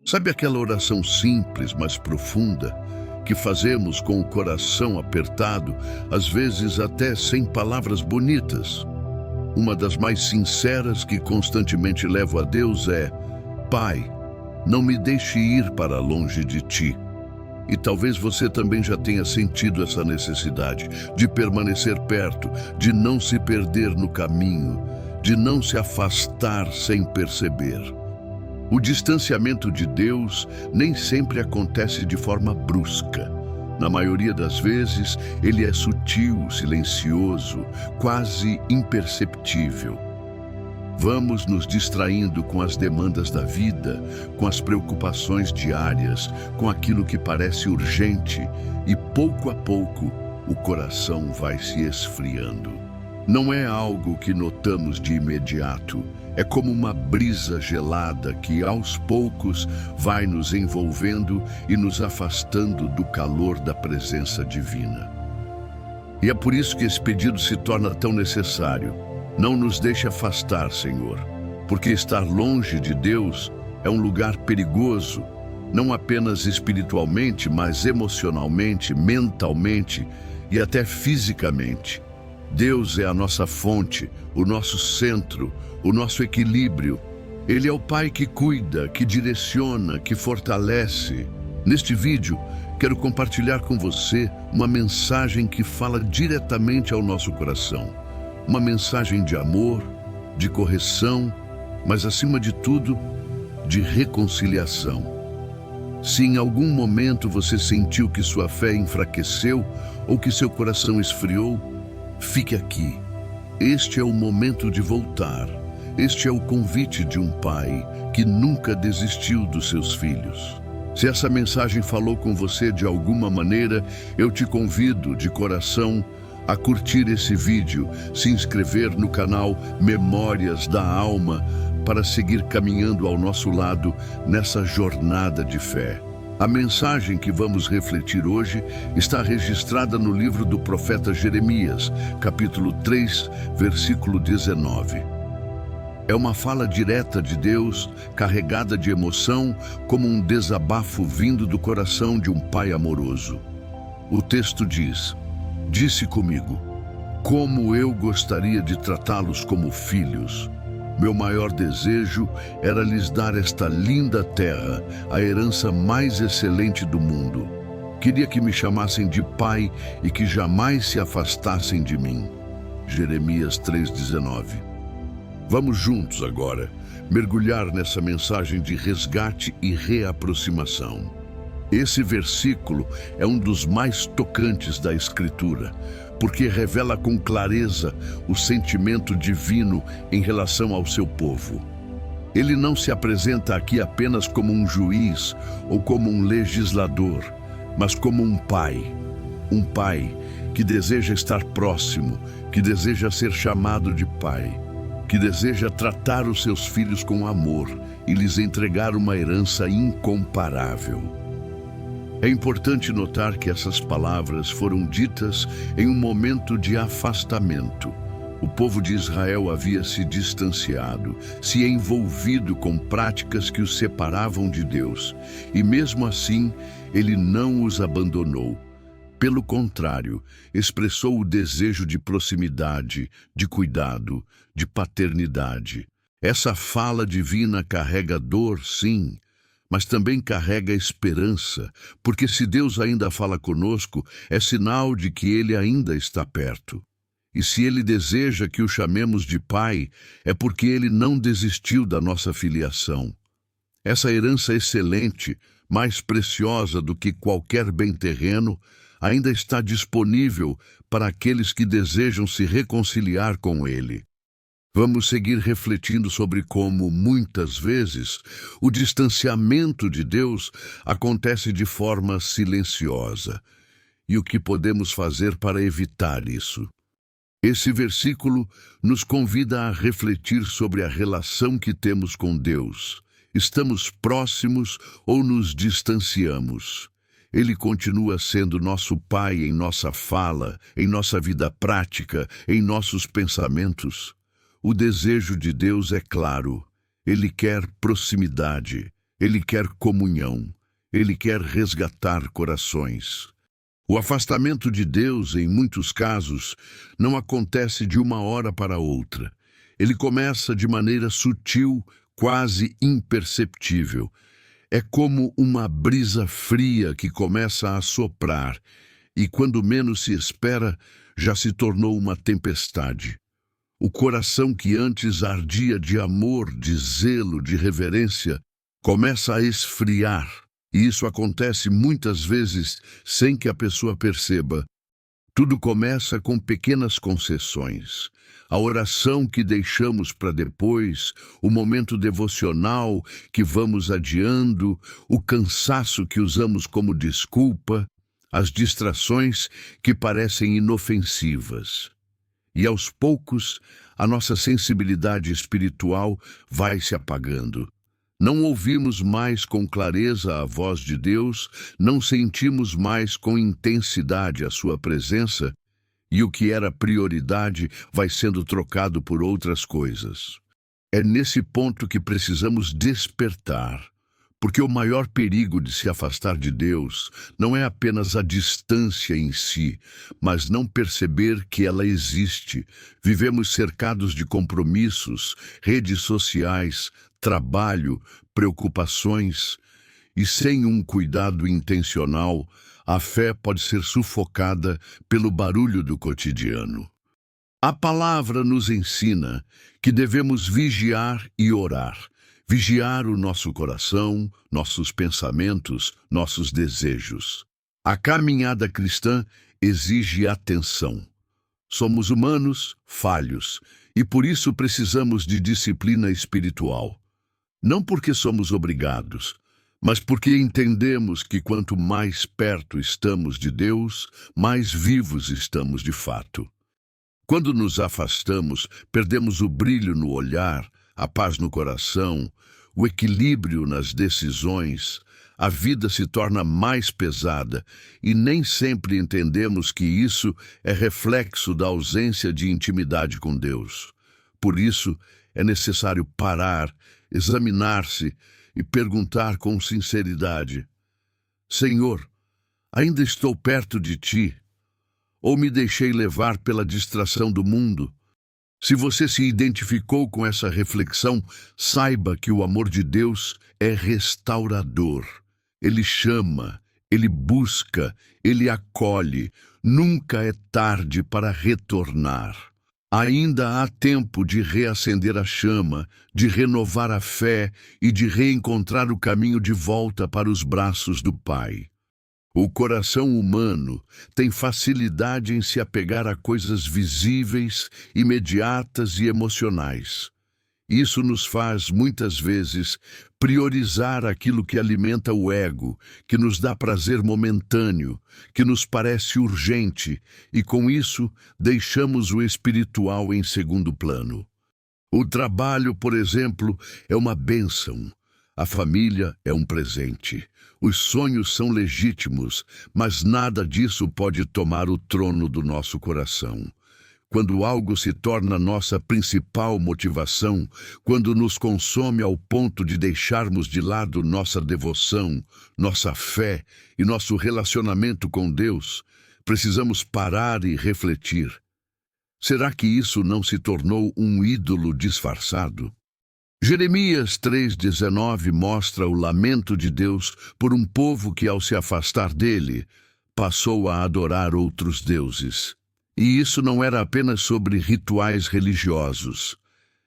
Sabe aquela oração simples, mas profunda, que fazemos com o coração apertado, às vezes até sem palavras bonitas? Uma das mais sinceras que constantemente levo a Deus é: Pai, não me deixe ir para longe de Ti. E talvez você também já tenha sentido essa necessidade de permanecer perto, de não se perder no caminho, de não se afastar sem perceber. O distanciamento de Deus nem sempre acontece de forma brusca. Na maioria das vezes, ele é sutil, silencioso, quase imperceptível. Vamos nos distraindo com as demandas da vida, com as preocupações diárias, com aquilo que parece urgente, e pouco a pouco o coração vai se esfriando. Não é algo que notamos de imediato, é como uma brisa gelada que aos poucos vai nos envolvendo e nos afastando do calor da presença divina. E é por isso que esse pedido se torna tão necessário. Não nos deixe afastar, Senhor, porque estar longe de Deus é um lugar perigoso, não apenas espiritualmente, mas emocionalmente, mentalmente e até fisicamente. Deus é a nossa fonte, o nosso centro, o nosso equilíbrio. Ele é o Pai que cuida, que direciona, que fortalece. Neste vídeo, quero compartilhar com você uma mensagem que fala diretamente ao nosso coração. Uma mensagem de amor, de correção, mas acima de tudo, de reconciliação. Se em algum momento você sentiu que sua fé enfraqueceu ou que seu coração esfriou, fique aqui. Este é o momento de voltar. Este é o convite de um pai que nunca desistiu dos seus filhos. Se essa mensagem falou com você de alguma maneira, eu te convido de coração a curtir esse vídeo, se inscrever no canal Memórias da Alma para seguir caminhando ao nosso lado nessa jornada de fé. A mensagem que vamos refletir hoje está registrada no livro do profeta Jeremias, capítulo 3, versículo 19. É uma fala direta de Deus, carregada de emoção, como um desabafo vindo do coração de um pai amoroso. O texto diz: Disse comigo, como eu gostaria de tratá-los como filhos. Meu maior desejo era lhes dar esta linda terra, a herança mais excelente do mundo. Queria que me chamassem de pai e que jamais se afastassem de mim. Jeremias 3,19. Vamos juntos agora mergulhar nessa mensagem de resgate e reaproximação. Esse versículo é um dos mais tocantes da Escritura, porque revela com clareza o sentimento divino em relação ao seu povo. Ele não se apresenta aqui apenas como um juiz ou como um legislador, mas como um pai que deseja estar próximo, que deseja ser chamado de pai, que deseja tratar os seus filhos com amor e lhes entregar uma herança incomparável. É importante notar que essas palavras foram ditas em um momento de afastamento. O povo de Israel havia se distanciado, se envolvido com práticas que os separavam de Deus, e mesmo assim, ele não os abandonou. Pelo contrário, expressou o desejo de proximidade, de cuidado, de paternidade. Essa fala divina carrega dor, sim, mas também carrega esperança, porque se Deus ainda fala conosco, é sinal de que Ele ainda está perto. E se Ele deseja que o chamemos de Pai, é porque Ele não desistiu da nossa filiação. Essa herança excelente, mais preciosa do que qualquer bem terreno, ainda está disponível para aqueles que desejam se reconciliar com Ele. Vamos seguir refletindo sobre como, muitas vezes, o distanciamento de Deus acontece de forma silenciosa e o que podemos fazer para evitar isso. Esse versículo nos convida a refletir sobre a relação que temos com Deus. Estamos próximos ou nos distanciamos? Ele continua sendo nosso Pai em nossa fala, em nossa vida prática, em nossos pensamentos. O desejo de Deus é claro. Ele quer proximidade, Ele quer comunhão. Ele quer resgatar corações. O afastamento de Deus, em muitos casos, não acontece de uma hora para outra. Ele começa de maneira sutil, quase imperceptível. É como uma brisa fria que começa a soprar e, quando menos se espera, já se tornou uma tempestade. O coração que antes ardia de amor, de zelo, de reverência, começa a esfriar. E isso acontece muitas vezes sem que a pessoa perceba. Tudo começa com pequenas concessões. A oração que deixamos para depois, o momento devocional que vamos adiando, o cansaço que usamos como desculpa, as distrações que parecem inofensivas. E aos poucos, a nossa sensibilidade espiritual vai se apagando. Não ouvimos mais com clareza a voz de Deus, não sentimos mais com intensidade a sua presença, e o que era prioridade vai sendo trocado por outras coisas. É nesse ponto que precisamos despertar, porque o maior perigo de se afastar de Deus não é apenas a distância em si, mas não perceber que ela existe. Vivemos cercados de compromissos, redes sociais, trabalho, preocupações, e sem um cuidado intencional, a fé pode ser sufocada pelo barulho do cotidiano. A palavra nos ensina que devemos vigiar e orar. Vigiar o nosso coração, nossos pensamentos, nossos desejos. A caminhada cristã exige atenção. Somos humanos, falhos, e por isso precisamos de disciplina espiritual. Não porque somos obrigados, mas porque entendemos que quanto mais perto estamos de Deus, mais vivos estamos de fato. Quando nos afastamos, perdemos o brilho no olhar, a paz no coração, o equilíbrio nas decisões, a vida se torna mais pesada e nem sempre entendemos que isso é reflexo da ausência de intimidade com Deus. Por isso, é necessário parar, examinar-se e perguntar com sinceridade: Senhor, ainda estou perto de Ti? Ou me deixei levar pela distração do mundo? Se você se identificou com essa reflexão, saiba que o amor de Deus é restaurador. Ele chama, Ele busca, Ele acolhe. Nunca é tarde para retornar. Ainda há tempo de reacender a chama, de renovar a fé e de reencontrar o caminho de volta para os braços do Pai. O coração humano tem facilidade em se apegar a coisas visíveis, imediatas e emocionais. Isso nos faz, muitas vezes, priorizar aquilo que alimenta o ego, que nos dá prazer momentâneo, que nos parece urgente, e com isso deixamos o espiritual em segundo plano. O trabalho, por exemplo, é uma bênção. A família é um presente. Os sonhos são legítimos, mas nada disso pode tomar o trono do nosso coração. Quando algo se torna nossa principal motivação, quando nos consome ao ponto de deixarmos de lado nossa devoção, nossa fé e nosso relacionamento com Deus, precisamos parar e refletir. Será que isso não se tornou um ídolo disfarçado? Jeremias 3,19 mostra o lamento de Deus por um povo que, ao se afastar dele, passou a adorar outros deuses. E isso não era apenas sobre rituais religiosos.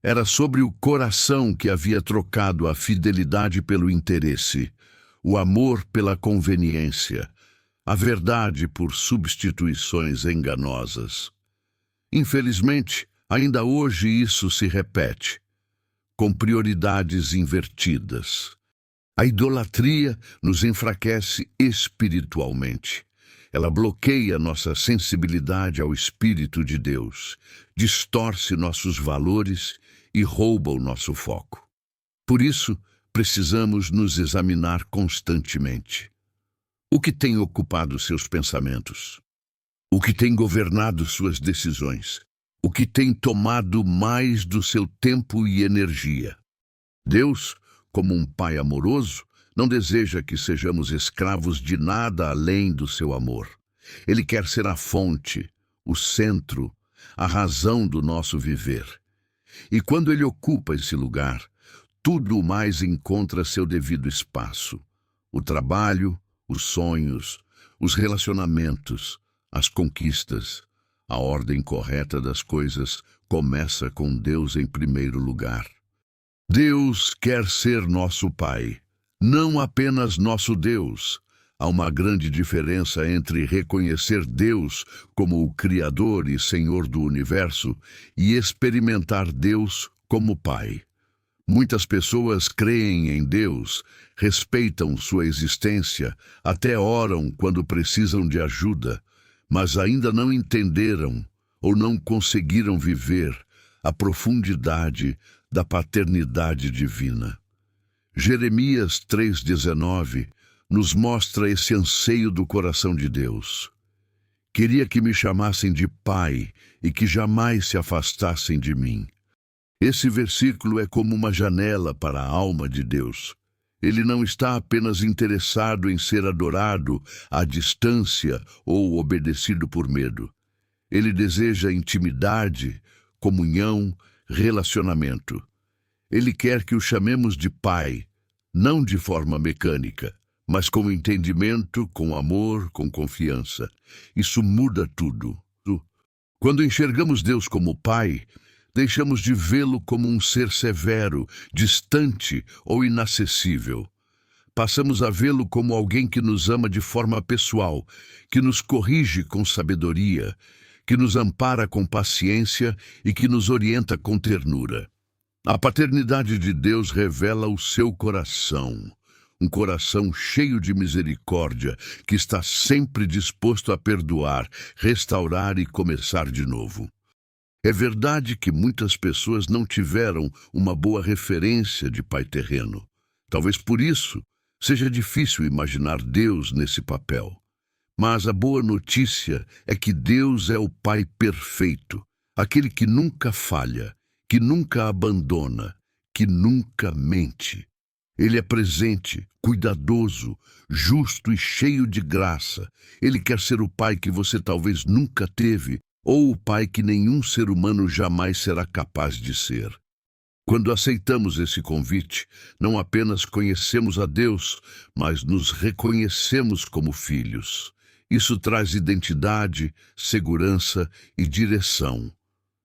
Era sobre o coração que havia trocado a fidelidade pelo interesse, o amor pela conveniência, a verdade por substituições enganosas. Infelizmente, ainda hoje isso se repete, com prioridades invertidas. A idolatria nos enfraquece espiritualmente. Ela bloqueia nossa sensibilidade ao Espírito de Deus, distorce nossos valores e rouba o nosso foco. Por isso, precisamos nos examinar constantemente. O que tem ocupado seus pensamentos? O que tem governado suas decisões? O que tem tomado mais do seu tempo e energia? Deus, como um pai amoroso, não deseja que sejamos escravos de nada além do seu amor. Ele quer ser a fonte, o centro, a razão do nosso viver. E quando ele ocupa esse lugar, tudo mais encontra seu devido espaço. O trabalho, os sonhos, os relacionamentos, as conquistas. A ordem correta das coisas começa com Deus em primeiro lugar. Deus quer ser nosso Pai, não apenas nosso Deus. Há uma grande diferença entre reconhecer Deus como o Criador e Senhor do universo e experimentar Deus como Pai. Muitas pessoas creem em Deus, respeitam sua existência, até oram quando precisam de ajuda, mas ainda não entenderam ou não conseguiram viver a profundidade da paternidade divina. Jeremias 3,19 nos mostra esse anseio do coração de Deus. Queria que me chamassem de Pai e que jamais se afastassem de mim. Esse versículo é como uma janela para a alma de Deus. Ele não está apenas interessado em ser adorado à distância ou obedecido por medo. Ele deseja intimidade, comunhão, relacionamento. Ele quer que o chamemos de Pai, não de forma mecânica, mas com entendimento, com amor, com confiança. Isso muda tudo. Quando enxergamos Deus como Pai, deixamos de vê-lo como um ser severo, distante ou inacessível. Passamos a vê-lo como alguém que nos ama de forma pessoal, que nos corrige com sabedoria, que nos ampara com paciência e que nos orienta com ternura. A paternidade de Deus revela o seu coração. Um coração cheio de misericórdia, que está sempre disposto a perdoar, restaurar e começar de novo. É verdade que muitas pessoas não tiveram uma boa referência de pai terreno. Talvez por isso seja difícil imaginar Deus nesse papel. Mas a boa notícia é que Deus é o Pai perfeito, aquele que nunca falha, que nunca abandona, que nunca mente. Ele é presente, cuidadoso, justo e cheio de graça. Ele quer ser o pai que você talvez nunca teve, ou o pai que nenhum ser humano jamais será capaz de ser. Quando aceitamos esse convite, não apenas conhecemos a Deus, mas nos reconhecemos como filhos. Isso traz identidade, segurança e direção.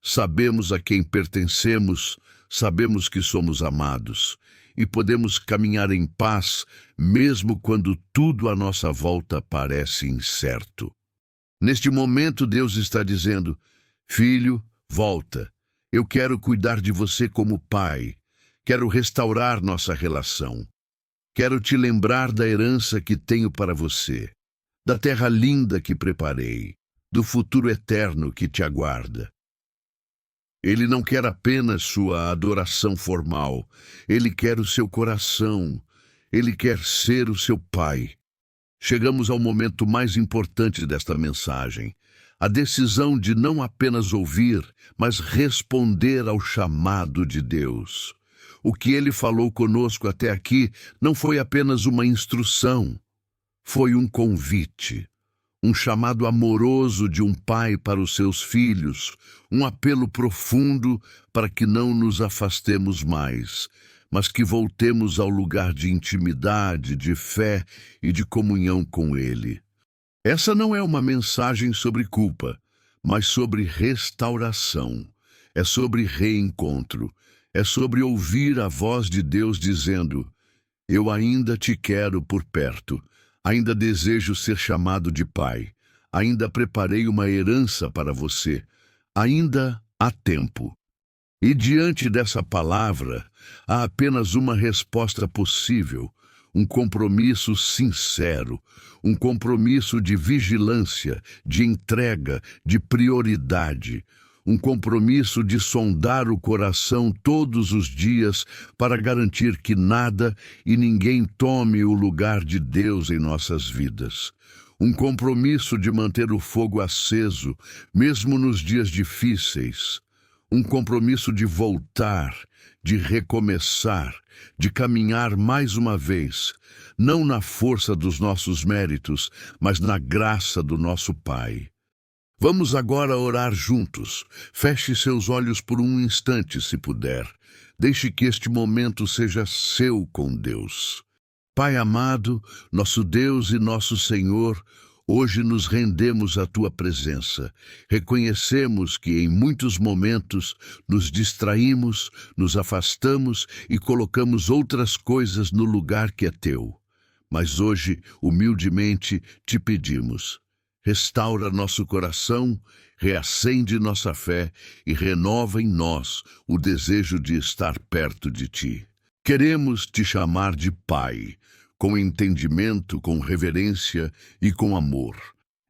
Sabemos a quem pertencemos, sabemos que somos amados. E podemos caminhar em paz, mesmo quando tudo à nossa volta parece incerto. Neste momento, Deus está dizendo: Filho, volta. Eu quero cuidar de você como pai. Quero restaurar nossa relação. Quero te lembrar da herança que tenho para você, da terra linda que preparei, do futuro eterno que te aguarda. Ele não quer apenas sua adoração formal. Ele quer o seu coração. Ele quer ser o seu pai. Chegamos ao momento mais importante desta mensagem. A decisão de não apenas ouvir, mas responder ao chamado de Deus. O que ele falou conosco até aqui não foi apenas uma instrução. Foi um convite. Um chamado amoroso de um pai para os seus filhos, um apelo profundo para que não nos afastemos mais, mas que voltemos ao lugar de intimidade, de fé e de comunhão com Ele. Essa não é uma mensagem sobre culpa, mas sobre restauração. É sobre reencontro. É sobre ouvir a voz de Deus dizendo: Eu ainda te quero por perto. Ainda desejo ser chamado de pai. Ainda preparei uma herança para você. Ainda há tempo. E diante dessa palavra, há apenas uma resposta possível, um compromisso sincero, um compromisso de vigilância, de entrega, de prioridade, um compromisso de sondar o coração todos os dias para garantir que nada e ninguém tome o lugar de Deus em nossas vidas. Um compromisso de manter o fogo aceso, mesmo nos dias difíceis. Um compromisso de voltar, de recomeçar, de caminhar mais uma vez, não na força dos nossos méritos, mas na graça do nosso Pai. Vamos agora orar juntos. Feche seus olhos por um instante, se puder. Deixe que este momento seja seu com Deus. Pai amado, nosso Deus e nosso Senhor, hoje nos rendemos à Tua presença. Reconhecemos que em muitos momentos nos distraímos, nos afastamos e colocamos outras coisas no lugar que é Teu. Mas hoje, humildemente, te pedimos. Restaura nosso coração, reacende nossa fé e renova em nós o desejo de estar perto de Ti. Queremos Te chamar de Pai, com entendimento, com reverência e com amor.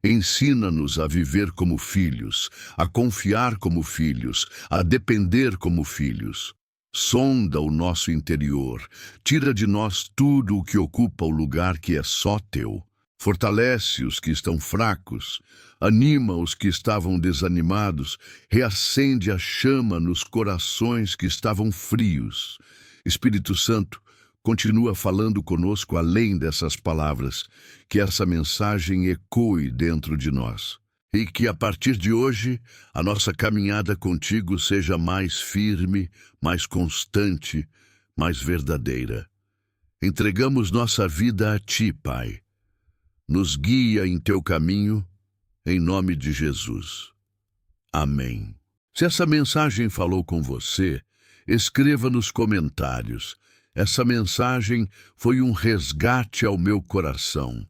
Ensina-nos a viver como filhos, a confiar como filhos, a depender como filhos. Sonda o nosso interior, tira de nós tudo o que ocupa o lugar que é só Teu. Fortalece os que estão fracos, anima os que estavam desanimados, reacende a chama nos corações que estavam frios. Espírito Santo, continua falando conosco além dessas palavras, que essa mensagem ecoe dentro de nós. E que a partir de hoje, a nossa caminhada contigo seja mais firme, mais constante, mais verdadeira. Entregamos nossa vida a Ti, Pai. Nos guia em Teu caminho, em nome de Jesus. Amém. Se essa mensagem falou com você, escreva nos comentários. Essa mensagem foi um resgate ao meu coração.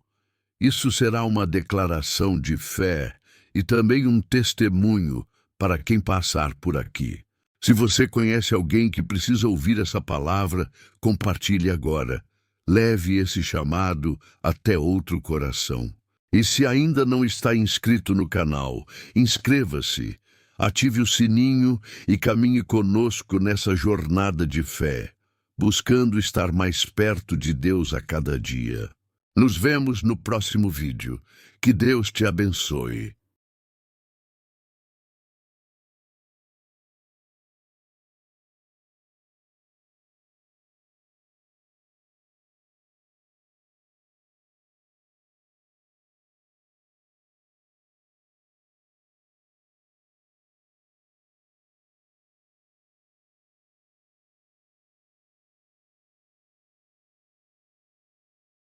Isso será uma declaração de fé e também um testemunho para quem passar por aqui. Se você conhece alguém que precisa ouvir essa palavra, compartilhe agora. Leve esse chamado até outro coração. E se ainda não está inscrito no canal, inscreva-se, ative o sininho e caminhe conosco nessa jornada de fé, buscando estar mais perto de Deus a cada dia. Nos vemos no próximo vídeo. Que Deus te abençoe.